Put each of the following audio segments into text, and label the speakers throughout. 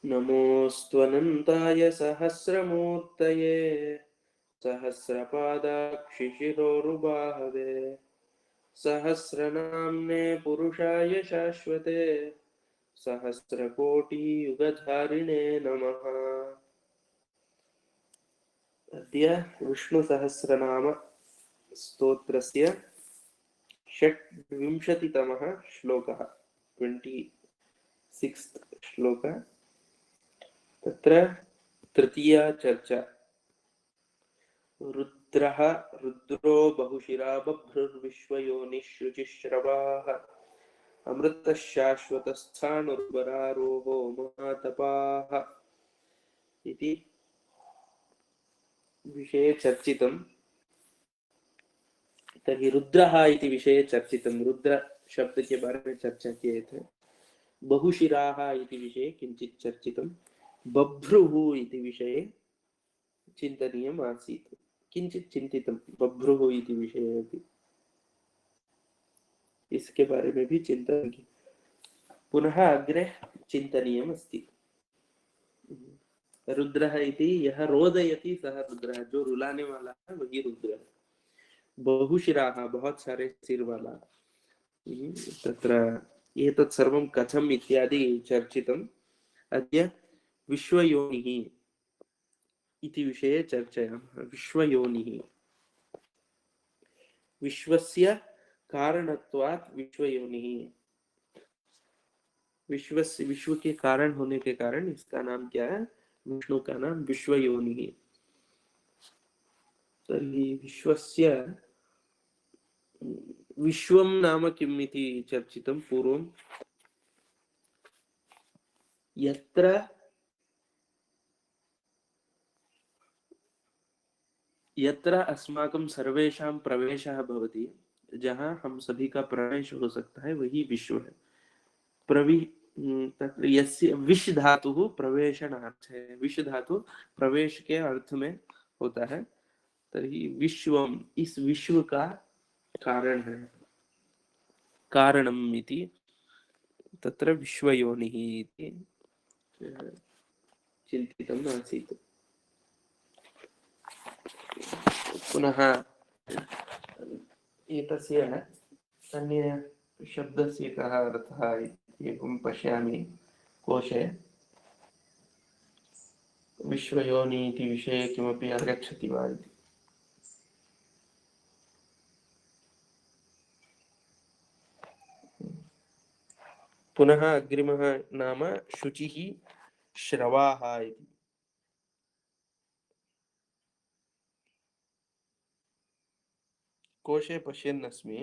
Speaker 1: नमोऽस्त्वनन्ताय सहस्रमूर्तये सहस्रपादाक्षिशिरोरुबाहवे सहस्रनाम्ने पुरुषाय शाश्वते सहस्रकोटियुगधारिणे नमः। अद्य विष्णुसहस्रनाम स्तोत्रस्य षड्विंशतितमः श्लोकः, 26th श्लोक। तत्र तृतीया चर्चा। रुद्रः रुद्रो बहुशिरा बभ्रुर्विश्वयोनिः शुचिश्रवाः अमृतशाश्वतस्थाणुर्वरारोहो महातपाः इति विषये चर्चितम्। तर्हि रुद्रः इति विषये चर्चितम्। रुद्र शब्द के बारे में चर्चा किए थे। बहुशिराः इति विषये किञ्चित् चर्चितम्। बभ्रुः इति विषये चिन्तनीयम् आसीत्, किञ्चित् चिन्तितं। बभ्रुः इति विषये अपि, इसके बारे में भी चिंतन की पुनः अग्रे चिन्तनीयम् अस्ति। रुद्रः इति यः रोदयति सः रुद्रः, जो रुलाने वाला है वही रुद्र है। बहुशिराः, बहुत सारे सिर वाला। तत्र एतत् सर्वं कथम् इत्यादि चर्चितम्। अद्य विश्वयोनिः इति विषये चर्चयामः। विश्वयोनिः, विश्वस्य कारणत्वात् विश्वयोनिः, विश्व के कारण होने के कारण इसका नाम क्या है? विष्णु का नाम विश्वयोनिः। तर्हि विश्वस्य विश्वं नाम किम् इति चर्चितं पूर्वं। यत्र अस्माकं सर्वेषां प्रवेशः भवति, जहाँ हम सभी का प्रवेश हो सकता है, वही विश्व है। यस्य विश् धातु प्रवेशनार्थ है। विश् धातु प्रवेश के अर्थ में होता है। तर्हि विश्वम, इस विश्व का कारण है, कारणम् इति तत्र विश्वयोनिः इति चिन्तितम् आसीत्। पुनः एतस्य अन्य शब्दस्य कः अर्थः एवं पश्यामि कोशे। विश्वयोनि इति विषये किमपि आगच्छति वा इति। पुनः अग्रिमः नाम शुचिः श्रवाः इति। कोशे पश्यन्नस्मि।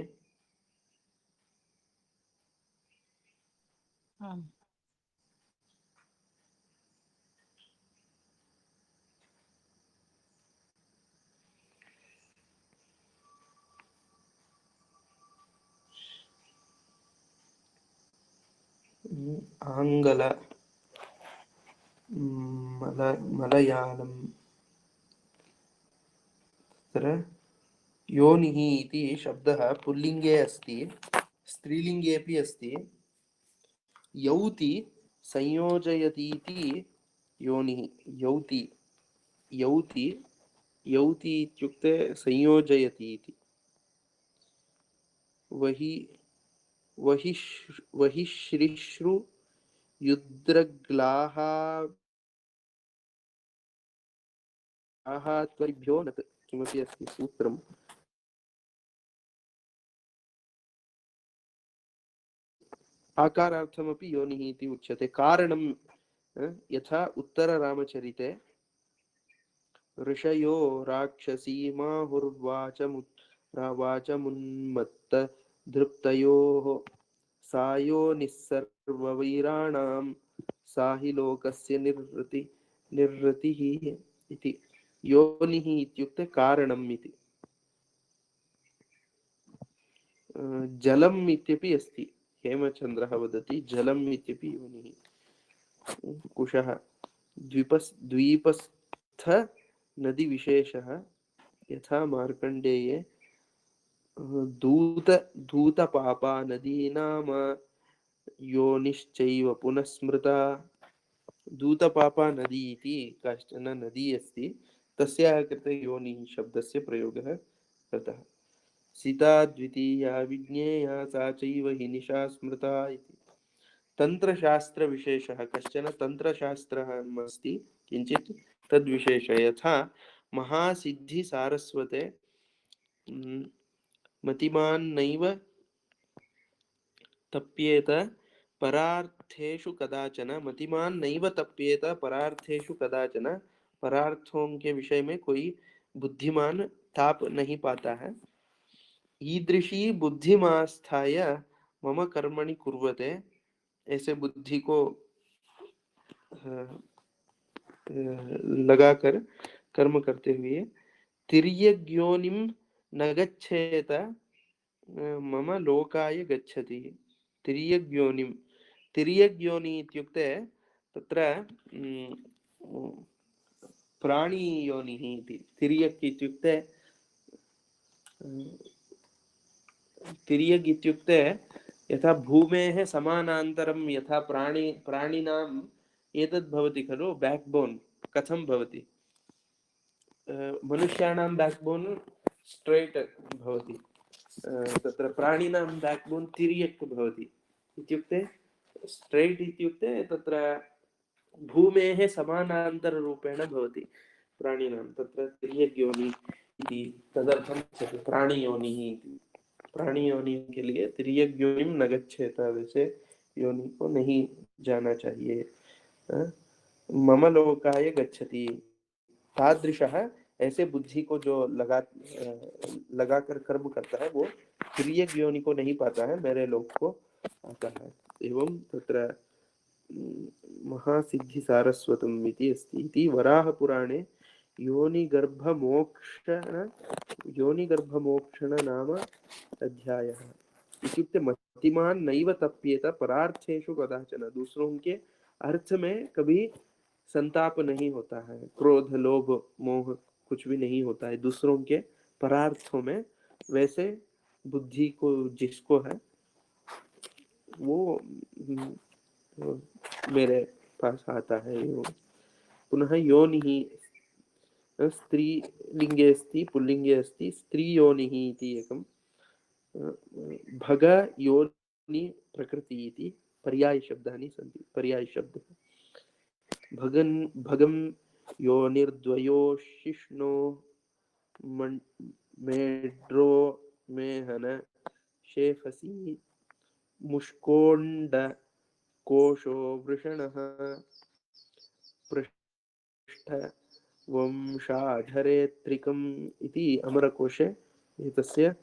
Speaker 1: आङ्गल मलयालम तत्र योनिः इति शब्दः पुल्लिङ्गे अस्ति, स्त्रीलिङ्गे अपि अस्ति। यौति संयोजयति इति योनिः। यौति यौति यौति इत्युक्ते संयोजयति इति। वही श्रीश्रु युद्रग्लाः त्वरिभ्यो न किमपि अस्ति सूत्रम्। आकारार्थमपि योनिः इति उच्यते। कारणं यथा उत्तररामचरिते ऋषयो राक्षसीमाहुर्वाचमुन्मत्त धृप्तयोः सायो निस्सर्ववीराणां सा हि लोकस्य निर्वृतिः इति। योनिः इत्युक्ते कारणम् इति। जलम् इत्यपि अस्ति। हेमचन्द्रः वदति जलम् इत्यपि योनिः। कुशः द्वीपस्थ नदी विशेषः यथा मार्कण्डेये धूतपापा नदी नाम योनिश्चैव पुनः स्मृता दूतपापा नदी इति काचन नदी अस्ति, तस्याः कृते योनिः शब्दस्य प्रयोगः कृतः। सीता द्वितीया विज्ञेया सा चैव हि निशा स्मृता इति। तन्त्रशास्त्रविशेषः कश्चन तन्त्रशास्त्रः अस्ति किञ्चित् तद्विशेषः, यथा महासिद्धिसारस्वते मतिमान् नैव तप्येत परार्थेषु कदाचन, मतिमान नैव तप्येत परार्थेषु कदाचन, परार्थों के विषय में कोई बुद्धिमान ताप नहीं पाता है। ईदृशी बुद्धिमास्थाय मम कर्मणि कुर्वते, ऐसे बुद्धि को लगाकर कर्म करते हुए, तिर्यग्योनिम न गच्छेत मम लोकाय गच्छति। तिर्यग्योनिम, तिर्यग्योनि इत्युक्ते तत्र प्राणियोनिः इति। तिर्यक् इत्युक्ते तिर्यग् इत्युक्ते यथा भूमेः समानान्तरं यथा प्राणिनाम् एतद् भवति खलु, बैक्बोन् कथं भवति, मनुष्याणां बैक्बोन् स्ट्रेट् भवति, तत्र प्राणिनां बैक्बोन् तिर्यक् भवति। इत्युक्ते स्ट्रेट् इत्युक्ते तत्र भूमेः समानान्तररूपेण भवति प्राणिनां, तत्र तिर्यग्योनि इति तदर्थं प्राणियोनिः इति। प्राणियोनि के लिए तिर्यग्योनिं न गच्छेत, वैसे योनि को नहीं जाना चाहिए। मम लोकाय गच्छति, तादृशः, ऐसे बुद्धि को जो लगाकर कर्म करता है वो तिर्यक योनि को नहीं पाता है, मेरे लोक को आता है। एवं तत्र महासिद्धि सारस्वतम् इति अस्ति। इति वराहपुराणे योनिगर्भमोक्षण नाम अध्यायः। इत्युक्ते मतिमान् नैव तप्येत परार्थेषु कदाचन, दूसरों के अर्थ में कभी संताप नहीं होता है, क्रोध लोभ मोह कुछ भी नहीं होता है दूसरों के परार्थों में, वैसे बुद्धि को जिसको है वो मेरे पास आता है। पुनः योनिः स्त्रीलिंगे अस्ति पुल्लिंगे अस्ति, स्त्री योनिः इति एकं, भग योनि प्रकृति इति पर्यायशब्दानि सन्ति। पर्यायशब्दः भगं योनिर्द्वयोशिष्णो मेड्रो मेहन शेफसी मुष्कोण्ड कोशो वृषणः पृष्ठ वंशाधरेत्रिकम् इति अमरकोशे एतस्य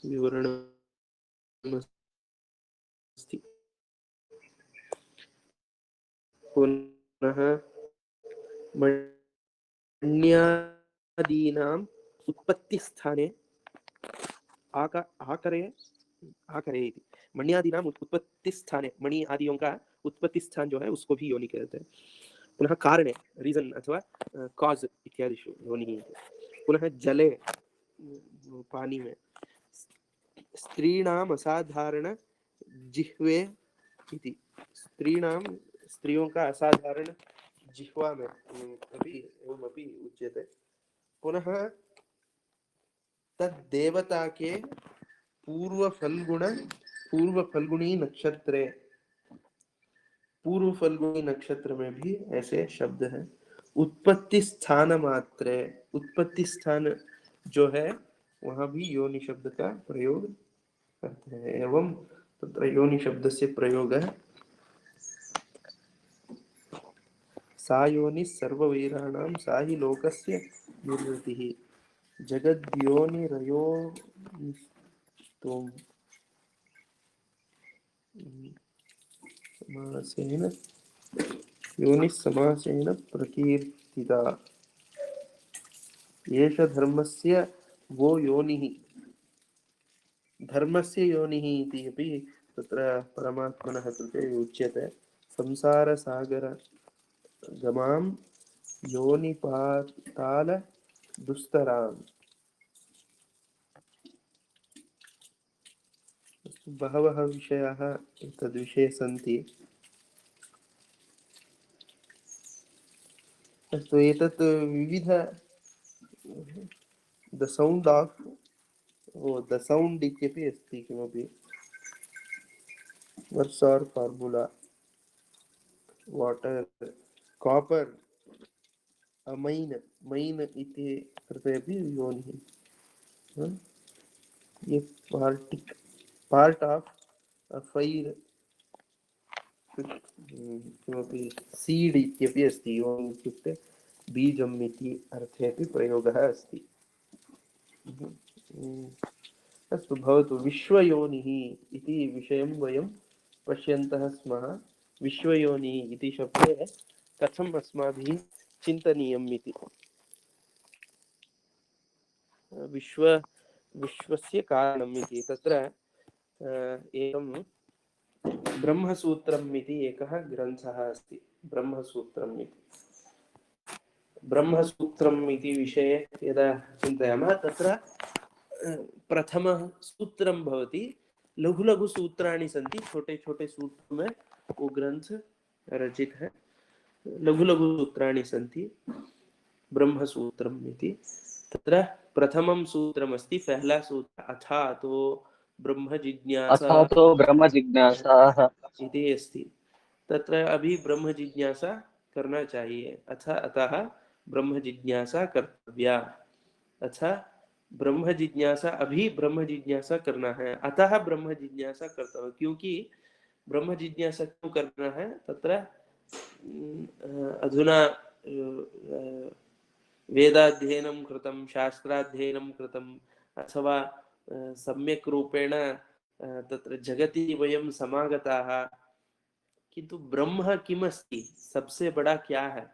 Speaker 1: विवरणमस्ति। पुनः मण्यादीनाम् उत्पत्तिस्थाने आकरे इति, मण्यादीनाम उत्पत्ति स्थाने, मणि आदियों का उत्पत्ति स्थान जो है उसको भी योनि कहते हैं। पुनः कारणे रीजन अथवा कॉज इत्यादिषु योनि। पुनः जले पानी में, स्त्रीणाम असाधारण जिह्वे इति, स्त्रियों का असाधारण जिह्वा में अभी एवमपि उच्यते। पुनः तद्देवता के पूर्व फाल्गुनी नक्षत्र में भी ऐसे शब्द हैं। उत्पत्ति स्थान मात्रे, उत्पत्ति स्थान जो है वहां भी योनि शब्द का प्रयोग करते हैं। एवं तत्र योनि शब्द से प्रयोग है, सा योनि सर्ववीराणां सा हि लोकस्य निर्वृतिः जगद्योनिरयोनिस्तुम् समासेन योनिः समासेन प्रकीर्तिता, एष धर्मस्य वो योनिः, धर्मस्य योनिः इति अपि तत्र परमात्मनः कृते उच्यते। संसारसागर गमां योनिपाताल दुस्तराम्। बहवः विषयाः तद्विषये सन्ति। अस्तु एतत् विविध the sound of the sound इत्यपि अस्ति किमपि words are formula water copper main main इति कृते अपि योनिः ये पार्ट् आफ् फैर् किमपि सीड् इत्यपि अस्ति योनि इत्युक्ते बीजम् इति अर्थे अपि प्रयोगः अस्ति अस्तु भवतु विश्वयोनिः इति विषयं वयं पश्यन्तः स्मः विश्वयोनिः इति शब्दे कथम् अस्माभिः चिन्तनीयम् इति विश्वस्य कारणम् इति तत्र एकं ब्रह्मसूत्रम् इति एकः ग्रन्थः अस्ति ब्रह्मसूत्रम् इति ब्रह्मसूत्रम् इति विषये यदा चिन्तयामः तत्र प्रथमः सूत्रं भवति लघु लघु सूत्राणि सन्ति छोटे छोटे सूत्र में वो ग्रंथ रचित है लघु लघु सूत्राणि सन्ति ब्रह्मसूत्रम् इति तत्र प्रथमं सूत्रमस्ति पहला सूत्र अथा तो ब्रह्म जिज्ञासा इति अस्ति तत्र अभी ब्रह्म जिज्ञासा करना चाहिए अतः ब्रह्म जिज्ञासा कर्तव्या अच्छा ब्रह्म जिज्ञासा अभी ब्रह्म जिज्ञासा करना है अतः ब्रह्म जिज्ञासा कर्तव्य क्योंकि ब्रह्म जिज्ञासा क्यों करना है तत्र अधुना वेदाध्ययनं कृतं शास्त्राध्ययनं कृतम् अथवा सम्यक् रूपेण तत्र जगति वयं समागताः किंतु ब्रह्म किमस्ति सबसे बड़ा क्या है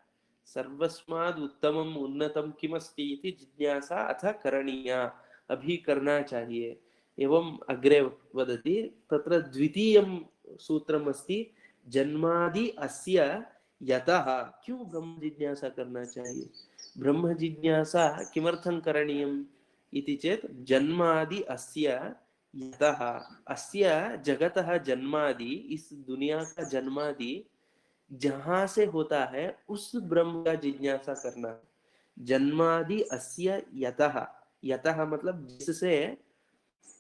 Speaker 1: सर्वस्माद् उत्तमम् उन्नतं किमस्ति इति जिज्ञासा अथ करणीया अभी करना चाहिए एवं अग्रे वदति तत्र द्वितीयं सूत्रम् अस्ति जन्मादि अस्य यतः क्यों ब्रह्म जिज्ञासा करना चाहिए ब्रह्म जिज्ञासा किमर्थं करणीयम् इति चेत् जन्मादि अस्य यतः अस्य जगतः जन्मादि इस दुनिया का जन्मादि जहां से होता है उस ब्रह्म का जिज्ञासा करना जन्मादि अस्य यतः यतः मतलब जिससे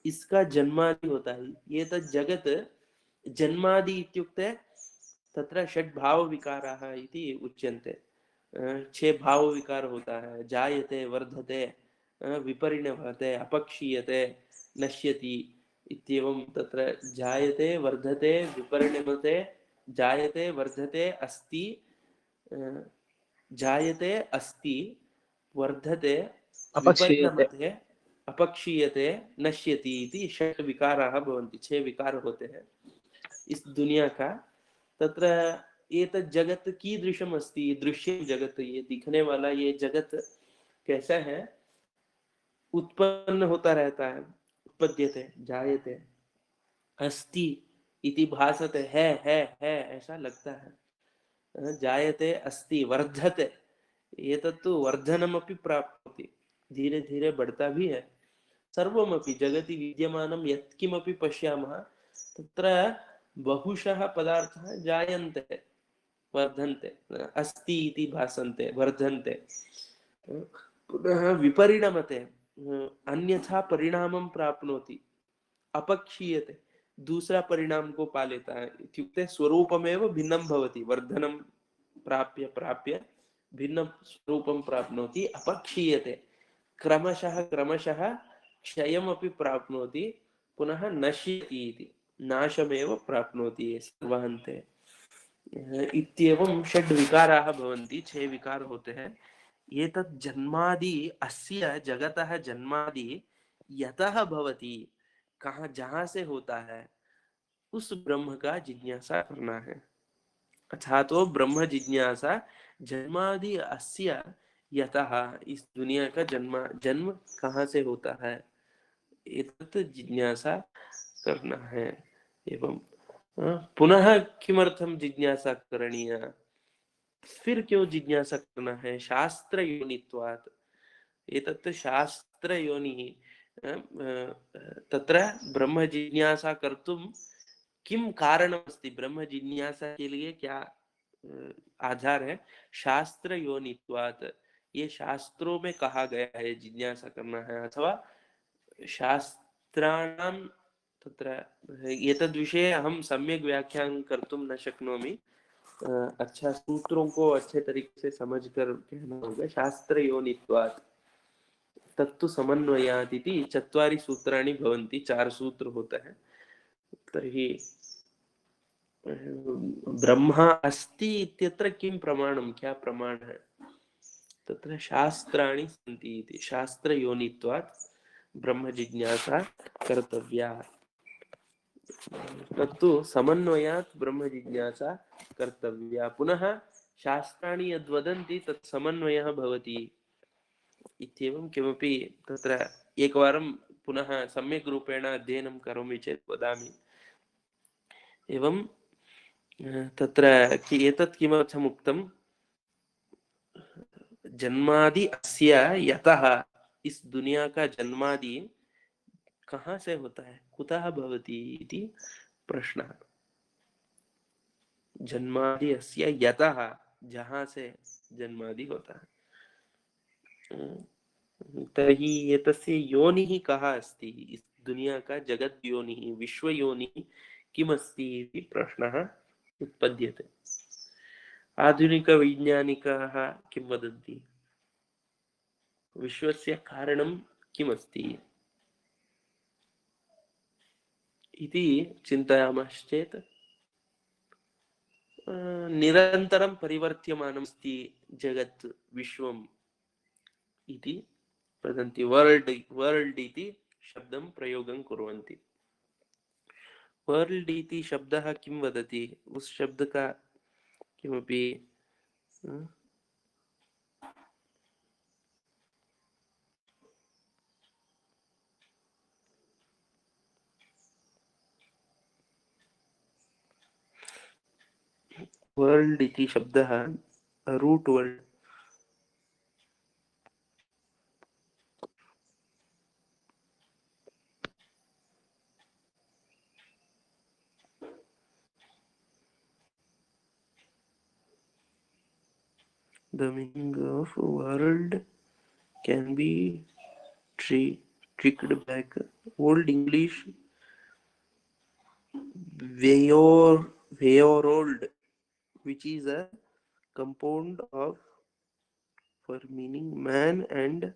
Speaker 1: इसका जन्मादि होता है ये तो जगत जन्मादि इत्युक्ते तत्र षड् भाव विकाराः इति उच्यन्ते छह भाव विकार होता है जायते वर्धते विपरिणमते अपक्षीयते नश्यति इत्येवं तत्र जायते वर्धते विपरिणमते जायते वर्धते अस्ति जायते अस्ति वर्धते विपरिणमते अपक्षीयते नश्यति इति षट् विकाराः भवन्ति छह विकार होते हैं इस दुनिया का तत्र एतत् जगत कीदृशम् अस्ति दृश्य जगत ये दिखने वाला ये जगत कैसा है उत्पन्न होता रहता है उत्पद्यते जायते अस्ति इति भासते है ऐसा लगता है जायते अस्ति वर्धते एतत्तु वर्धनमपि प्राप्नोति धीरे धीरे बढ़ता भी है सर्वमपि जगति विद्यमानं यत्किमपि पश्यामः तत्र बहुशः पदार्थाः जायन्ते वर्धन्ते अस्ति इति भासन्ते वर्धन्ते पुनः विपरिणमते अन्यथा परिणामं प्राप्नोति अपक्षीयते दूसरा परिणाम को पा लेता है इत्युक्ते स्वरूपमेव भिन्नं भवति वर्धनं प्राप्य प्राप्य भिन्नं स्वरूपं प्राप्नोति अपक्षीयते क्रमशः क्रमशः क्षयमपि प्राप्नोति पुनः नश्यति इति नाशमेव प्राप्नोति सर्वान्ते इत्येवं षड् विकाराः भवन्ति छह विकार होते हैं ये तत् जन्मादि अस्य जगतः जन्मादि यतः भवति कहाँ जहां से होता है उस ब्रह्म का जिज्ञासा करना है अथा तो ब्रह्म जिज्ञासा जन्मादि अस्य यतः इस दुनिया का जन्म कहाँ से होता है एतत् जिज्ञासा करना है एवं पुनः किमर्थं जिज्ञासा करणीया फिर क्यों जिज्ञासा करना है शास्त्र योनित्वात् एतत् शास्त्र योनिः तत्र ब्रह्म जिज्ञासा कर्तुं किम कारणम् अस्ति ब्रह्म जिज्ञासा के लिए क्या आधार है शास्त्र योनित्वात्। ये शास्त्रों में कहा गया है जिज्ञासा करना है, अथवा शास्त्राणां तत्र एतद्विषये अहं सम्यक् व्याख्यानं कर्तुं न शक्नोमि। अच्छा सूत्रों को अच्छे तरीके से समझ कर कहना होगा। शास्त्र योनित्वात् तत्तु समन्वयात् इति चत्वारि सूत्राणि भवन्ति, 4 सूत्र होता है। तर्हि ब्रह्मा अस्ति इत्यत्र किं प्रमाणं, क्या प्रमाण है? तत्र शास्त्राणि सन्ति इति। शास्त्रयोनित्वात् ब्रह्म जिज्ञासा कर्तव्या। तत्तु समन्वयात् ब्रह्म जिज्ञासा कर्तव्या। पुनः शास्त्राणि यद्वदन्ति तत् समन्वयः भवति इत्येवं किमपि तत्र एकवारं पुनः सम्यक् रूपेण अध्ययनं करोमि चेत् वदामि। एवं तत्र एतत् किमर्थम् उक्तं, जन्मादि अस्य यतः, इस दुनिया का जन्मादि कहाँ से होता है, कुतः भवति इति प्रश्नः। जन्मादि अस्य यतः, जहाँ से जन्मादि होता है। तर्हि एतस्य योनिः कः अस्ति, इस दुनिया का जगत् योनिः, विश्व योनिः किमस्ति इति प्रश्नः उत्पद्यते। आधुनिकवैज्ञानिकाः किं वदन्ति, विश्वस्य कारणं किमस्ति इति चिन्तयामश्चेत् निरन्तरं परिवर्त्यमानमस्ति जगत्, विश्वम् इति वदन्ति। वर्ल्ड इति शब्दं प्रयोगं कुर्वन्ति। वर्ल्ड इति शब्दः किं वदति, उस शब्द का किमपि वर्ल्ड इति शब्दः root word, the meaning of world can be tricked back. Old English Veyorld, which is a compound of for meaning man and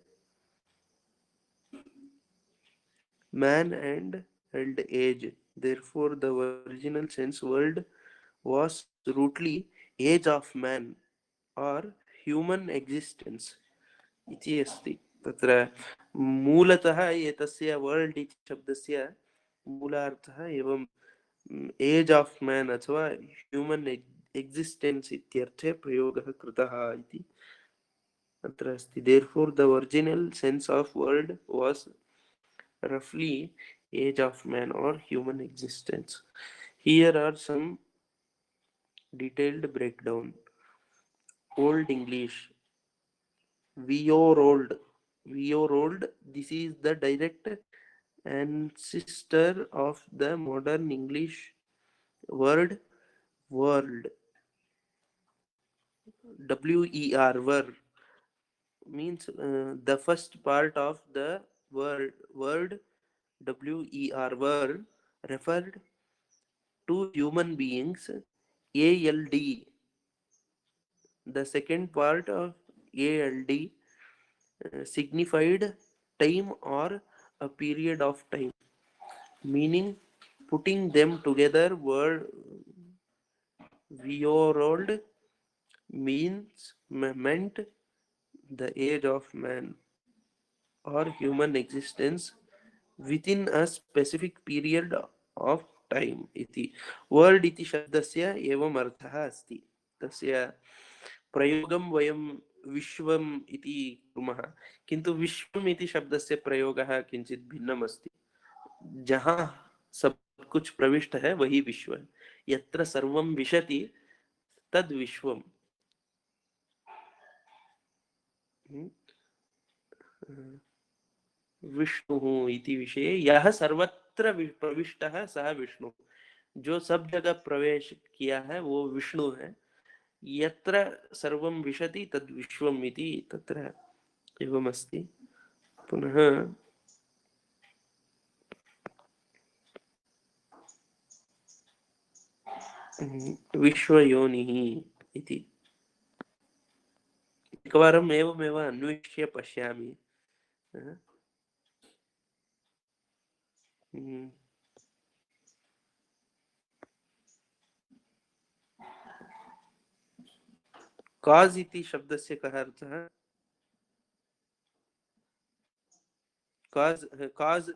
Speaker 1: age. Therefore, the original sense world was rootly age of man or human existence इति अस्ति। तत्र मूलतः एतस्य world इति शब्दस्य मूलार्थः एवं as of man अथवा human existence इत्यर्थे प्रयोगः कृतः इति अत्र अस्ति। Therefore, the original sense of world was roughly age of man or human existence. Here are some detailed breakdown. Old English Veyorld. This is the direct ancestor of the modern English word world. Wer means the first part of the word wer referred to human beings. ALD, the second part of ALD signified time or a period of time, meaning putting them together. Word Veyorld meant the age of man or human existence within a specific period of time इति। World इति शब्दस्य एवम् अर्थः अस्ति। तस्य प्रयोगं वयं विश्वम् इति कुर्मः, किन्तु विश्वम् इति शब्दस्य प्रयोगः किञ्चित् भिन्नम् अस्ति। जहाँ सब कुछ प्रविष्ट है वही विश्व है। यत्र सर्वं विशति तद् विश्वम्। विष्णु इति विषये यह सर्वत्र प्रविष्टः सः विष्णु, जो सब जगह प्रवेश किया है वो विष्णु है। यत्र सर्वं विशति तद् विश्वम् इति तत्र एवमस्ति। पुनः विश्वयोनिः इति एकवारम् एवमेव अन्विष्य पश्यामि। कास् इति शब्दस्य कः अर्थः? कास् कास्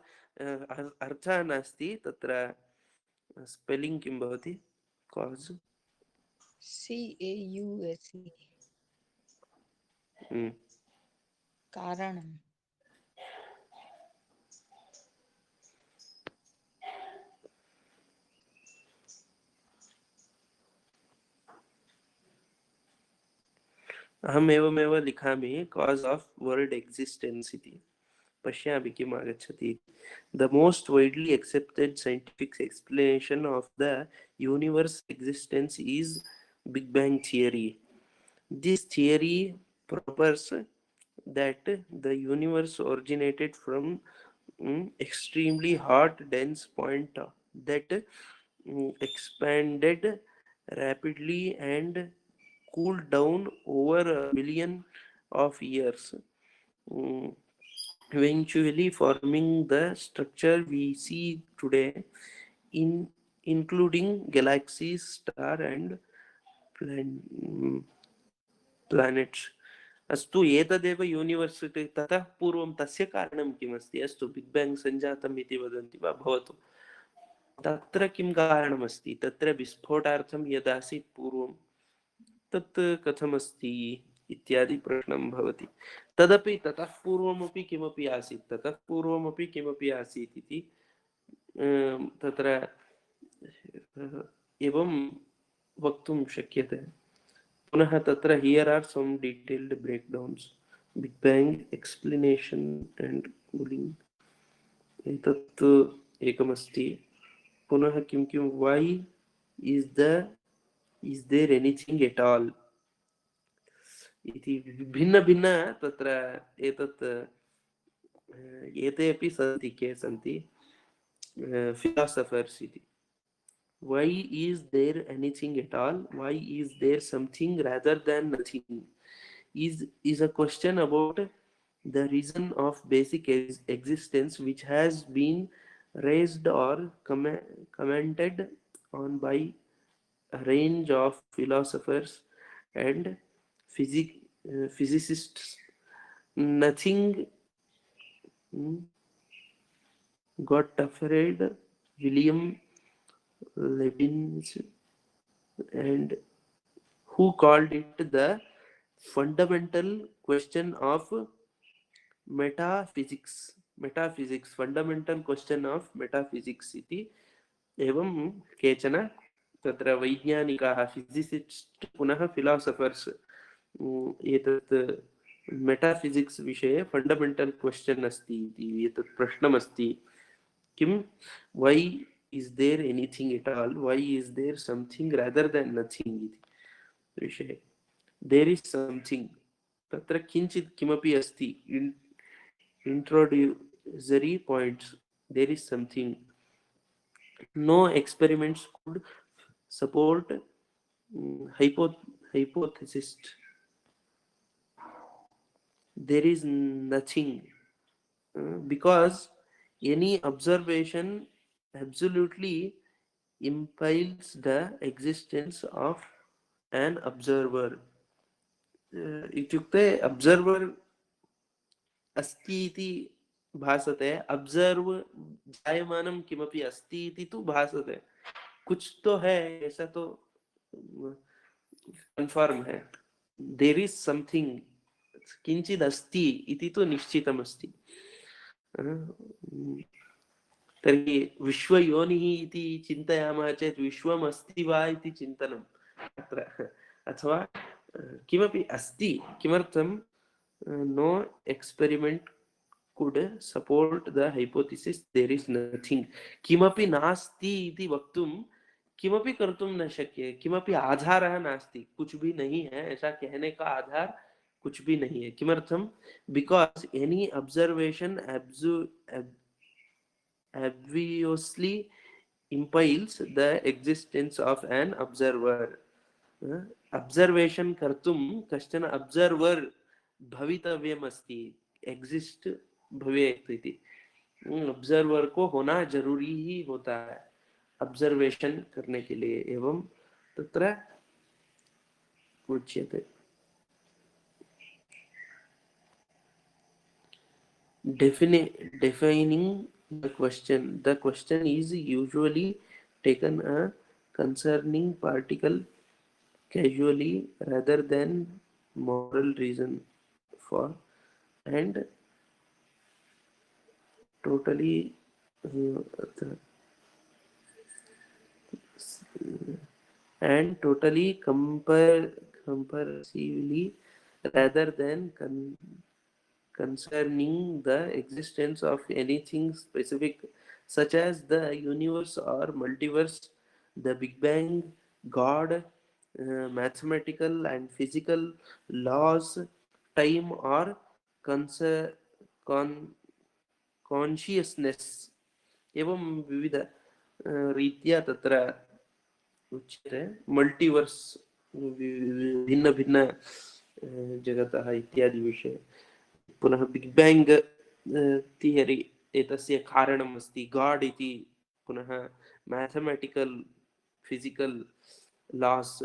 Speaker 1: अर्थः नास्ति, तत्र स्पेलिंग किं भवति? कास्
Speaker 2: CAUSE कारणम्।
Speaker 1: अहम् एवमेव लिखामि कास् आफ् वर्ल्ड एक्सिस्टेन्स् इति। पश्यामि किम् आगच्छति। The most widely accepted scientific explanation of the universe existence is Big Bang theory. This theory proposes that the universe originated from extremely hot dense point that expanded rapidly and cooled down over a million of years, eventually forming the structure we see today, including galaxies, stars, and planets. अस्तु, एतदेव universe ततः पूर्वं तस्य कारणं किमस्ति? अस्तु, big बेङ्ग् सञ्जातम् इति वदन्ति वा, भवतु। तत्र किं कारणमस्ति? तत्र विस्फोटार्थं यदासीत् पूर्वं तत् कथमस्ति इत्यादि प्रश्नं भवति। तदपि ततः पूर्वमपि किमपि आसीत्, ततः पूर्वमपि किमपि आसीत् इति तत्र एवं वक्तुं शक्यते। पुनः तत्र here are some detailed breakdowns, big bang explanation and cooling, एतत् एकमस्ति। पुनः किं किं why is there anything at all इति भिन्न भिन्न तत्र एतत् एते अपि सन्ति, के सन्ति फिलासफर्स् इति। Why is there anything at all? Why is there something rather than nothing? Is a question about the reason of basic existence, which has been raised or commented on by a range of philosophers and physicists. Nothing got afraid. William Leibniz, and who called it the fundamental question of metaphysics, fundamental question of metaphysics इति। एवं केचन तत्र वैज्ञानिकाः, फिजिसिस्ट् पुनः फिलासफर्स् एतत् मेटाफिजिक्स् विषये फण्डमेण्टल् question अस्ति इति एतत् प्रश्नमस्ति। किं why is there anything at all, why is there something rather than nothing इति विषये। there is something, तत्र किञ्चित् किमपि अस्ति, introductory points, there is something. No experiments could support hypothesis. There is nothing because any observation absolutely implies the existence of an observer. इत्युक्ते observer अस्ति इति भासते, observe जायमानं किमपि अस्ति इति तु भासते, कुछ तो है ऐसा तो कन्फर्म है। देयर इज समथिंग, किंचित् अस्ति इति तु निश्चितमस्ति। तर्हि विश्वयोनिः इति चिन्तयामः चेत् विश्वम् अस्ति वा इति चिन्तनम् अत्र, अथवा किमपि अस्ति, किमर्थं know experiment could support the hypothesis there is nothing, किमपि नास्ति इति वक्तुं किमपि कर्तुं न शक्य, किमपि आधारः नास्ति, कुछ भी नहीं है, ऐसा कहने का आधार कुछ भी नहीं है। किमर्थम? Because any observation obviously implies the existence of an observer. Observation कर्तुं कश्चन observer भवितव्यमस्ति, exist भवेत् इति। ऑब्जर्वर को होना जरूरी ही होता है ऑब्जर्वेशन करने के लिए। एवं तत्र उच्यते defining the question is usually taken a concerning particle casually rather than moral reason for, and totally comparatively rather than concerning the existence of anything specific, such as the universe or multiverse, the Big Bang, God, mathematical and physical laws, time, or con- consciousness. एवं विविध रीत्या तत्र उच्यते। Multiverse, भिन्न भिन्न जगतः इत्यादि विषये। पुनः बिग बैंग थियरी एतस्य कारणम् अस्ति, गॉड इति। पुनः मैथमेटिकल फिजिकल लॉस,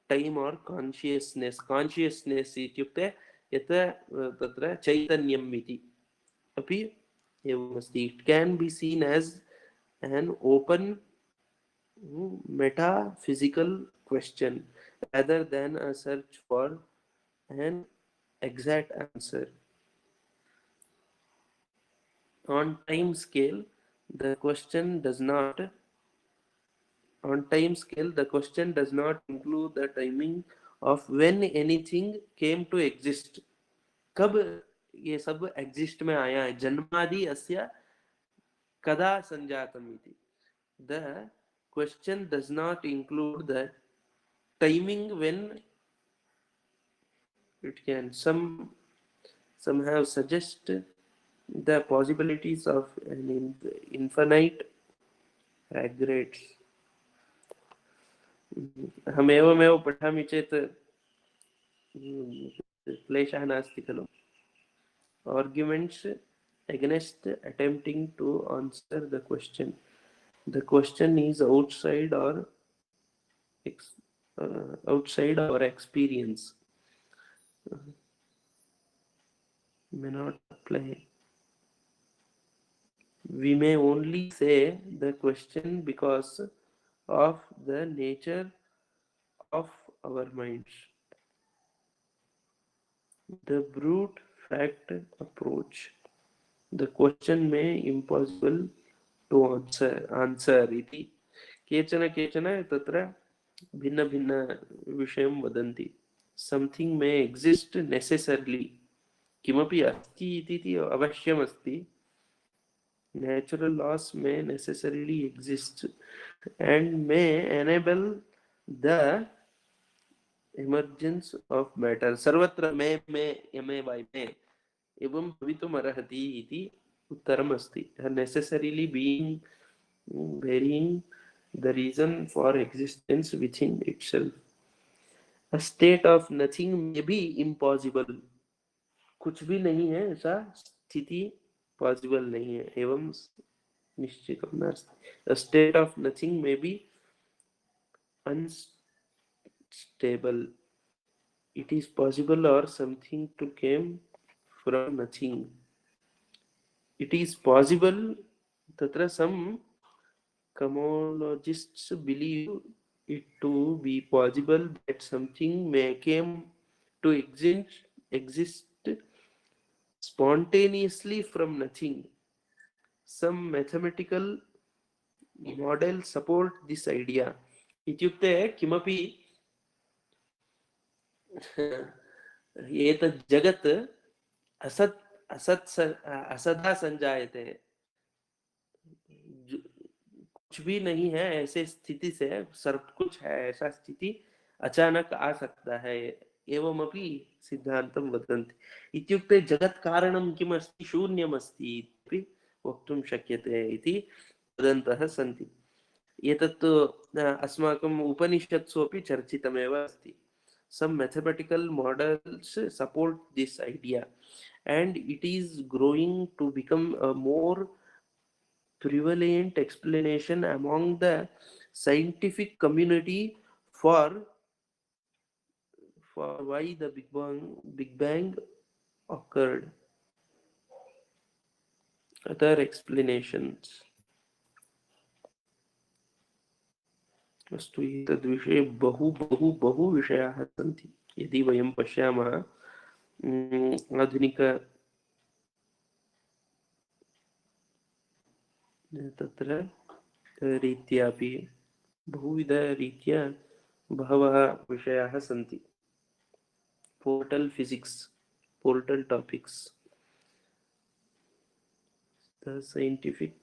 Speaker 1: टाइम और कॉन्शियसनेस। कॉन्शियसनेस इत्युक्ते यत् तत्र चैतन्यम् इति अपि एवमस्ति। It can be seen as an open metaphysical question rather than a search for an exact answer. On time scale, the question does not include the timing of when anything came to exist. कब ये सब exist में आया है? जन्मादि अस्य कदा संजातम् इति। The question does not include the timing when it can somehow suggest the possibilities of an infinite regrets. हम एवमेव पठामि चेत् क्लेशः नास्ति खलु। Arguments against attempting to answer the question. The question is outside our experience. May not apply. We may only say the question because of the nature of our minds. The brute fact approach. The question may impossible to answer इति। केचन तत्र भिन्न भिन्न विषयं वदन्ति। Something may exist necessarily. किमपि अस्ति इति अवश्यमस्ति। Natural laws may necessarily exist and may enable the emergence of matter. सर्वत्र मे by मे एवं भवितुम् अर्हति इति उत्तरम् अस्ति। Necessarily being varying the reason for existence within itself. A state of nothing may be impossible. कुछ भी नहीं है ऐसा स्थिति पॉसिबल नहीं है एवं निश्चितम नास्ति। A state of nothing may be unstable. It is possible or something to came from nothing. It is possible. Tatra some cosmologists believe it to be possible that something may came to exist spontaneously from nothing. Some mathematical model support this idea. इत्युक्ते किमपि एतत् जगत् असदा संजायते, कुछ भी नहीं है ऐसे स्थिति से सब कुछ है ऐसा स्थिति अचानक आ सकता है एवमपि सिद्धान्तं वदन्ति इत्युक्ते जगत् कारणं किम् अस्ति शून्यमस्ति इति वक्तुं शक्यते इति वदन्तः सन्ति एतत् अस्माकम् उपनिषत्सु अपि चर्चितमेव अस्ति some mathematical models support this idea and it is growing to become a more prevalent explanation among the scientific community for why the big bang occurred. Other explanations अस्तु एतद्विषये बहु बहु बहु विषयाः सन्ति यदि वयं पश्यामः आधुनिक तत्र रीत्यापि बहुविधरीत्या बहवः विषयाः सन्ति portal physics portal topics the scientific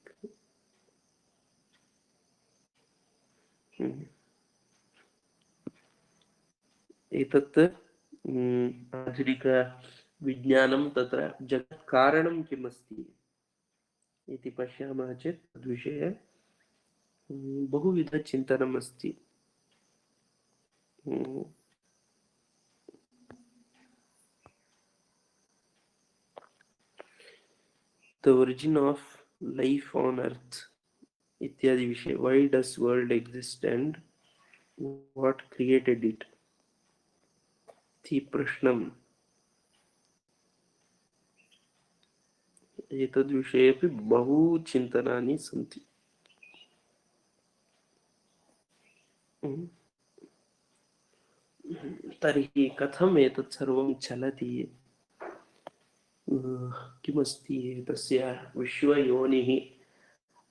Speaker 1: एतत् आधुनिक विज्ञानं तत्र जगत् कारणं किम् अस्ति इति पश्यामः चेत् तद्विषये बहुविधचिन्तनम् अस्ति the origin of life on earth इत्यादि विषय why does world exist and what created it इति प्रश्नम् एतद्विषये अपि बहु चिन्तनानि सन्ति तर्हि कथम् एतत् सर्वं चलति किमस्ति तस्य विश्वयोनिः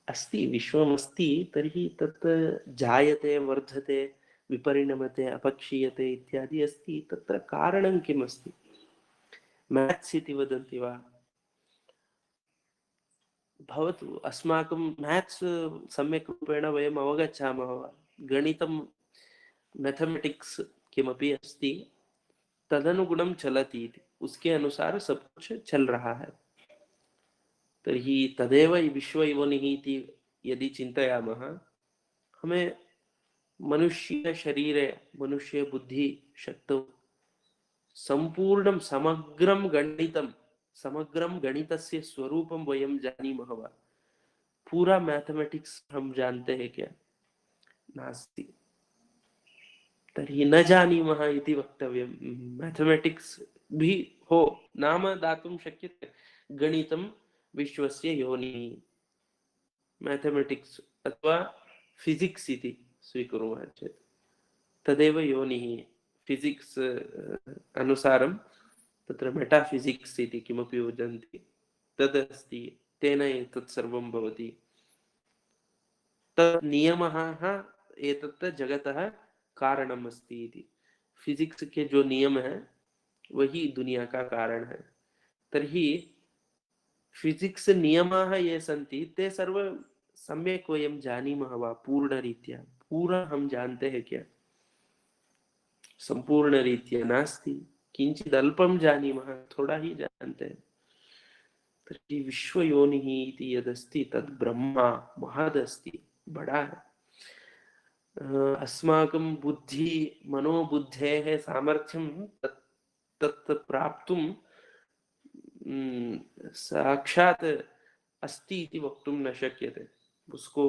Speaker 1: अस्ति विश्वमस्ति तर्हि तत् जायते वर्धते विपरिणमते अपक्षीयते इत्यादि अस्ति तत्र कारणं किम् अस्ति मैथ्स् इति वदन्ति वा भवतु अस्माकं मैथ्स् सम्यक् रूपेण वयम् अवगच्छामः वा गणितं मैथमेटिक्स किमपि अस्ति तदनुगुणं चलति इति उसके अनुसार सब कुछ चल रहा है तर्हि तदेव विश्वयोनिः इति यदि चिन्तयामः हमें मनुष्य शरीरे मनुष्य बुद्धि शक्तौ संपूर्णं समग्रं गणितस्य स्वरूपं वयं जानीमः वा पूरा मैथमेटिक्स हम जानते हैं क्या नास्ति तर्हि न जानीमः इति वक्तव्यं मैथमेटिक्स भी हो नाम दातुं शक्यते गणितं विश्वस्य योनिः मैथमेटिक्स अथवा फिजिक्स इति स्वीकुर्मः चेत् तदेव योनिः फिजिक्स अनुसारं तत्र मेटाफिजिक्स इति किमपि वदन्ति तदस्ति तेन एतत् सर्वं भवति तत् नियमः एतत् जगतः कारणम् अस्ति इति फिजिक्स के जो नियम है वही दुनिया का कारण है तर्हि फिजिक्स नियमाः ये सन्ति ते सर्व सम्यक् वयं जानीमः वा पूर्णरीत्या पूरा हम जानते हैं क्या संपूर्णरीत्या नास्ति किंचित् अल्पं जानीमः थोड़ा ही जानते हैं तर्हि विश्वयोनिः इति यदस्ति तद् ब्रह्मा महदस्ति बड़ा है अस्माकं बुद्धि मनोबुद्धेः सामर्थ्यं तत् प्राप्तुं साक्षात् अस्ति इति वक्तुं न शक्यते उसको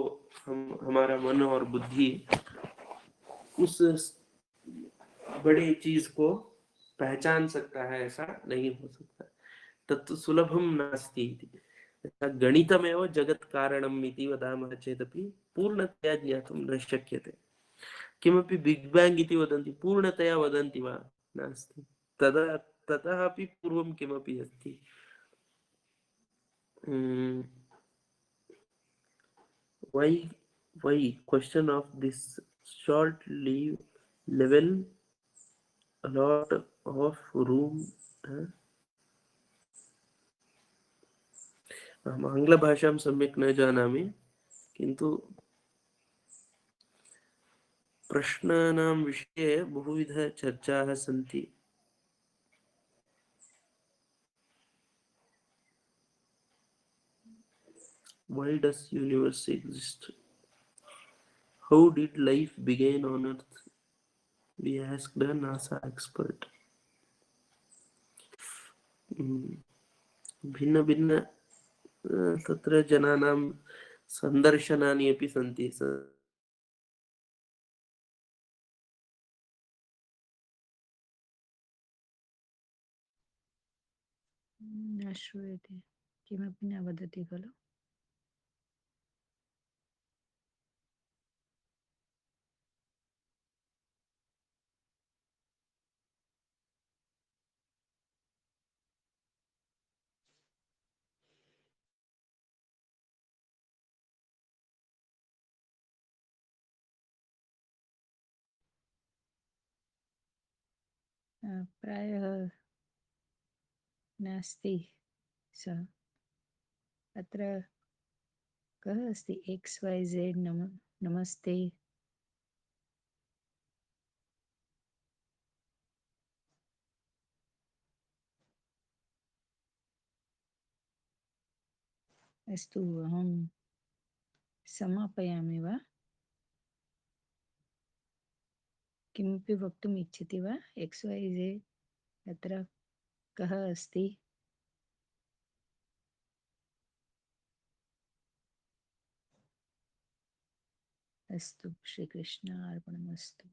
Speaker 1: हमारा मन और बुद्धि उस बड़ी चीज को पहचान सकता है ऐसा नहीं हो सकता तत्तु सुलभं नास्ति इति गणितमेव जगत् कारणम् इति वदामः चेदपि पूर्णतया ज्ञातुं न शक्यते किमपि बिग बैंग इति वदन्ति पूर्णतया वदन्ति वा नास्ति ततः अपि पूर्वं किमपि अस्ति why question of this short level a lot of room अहम् आङ्ग्लभाषां सम्यक् न जानामि किन्तु प्रश्नानां विषये बहुविध चर्चाः सन्ति। Why does universe exist? How did life begin on earth? We asked a NASA expert. भिन्न भिन्न तत्र जनानां सन्दर्शनानि अपि सन्ति।
Speaker 2: न श्रूयते, किमपि न वदति खलु? प्रायः नास्ति सः। अत्र कः अस्ति XYZ नमस्ते? अस्तु, अहं समापयामि वा? किमपि वक्तुम् इच्छति वा? XYZ अत्र कः अस्ति? अस्तु, श्रीकृष्णार्पणमस्तु।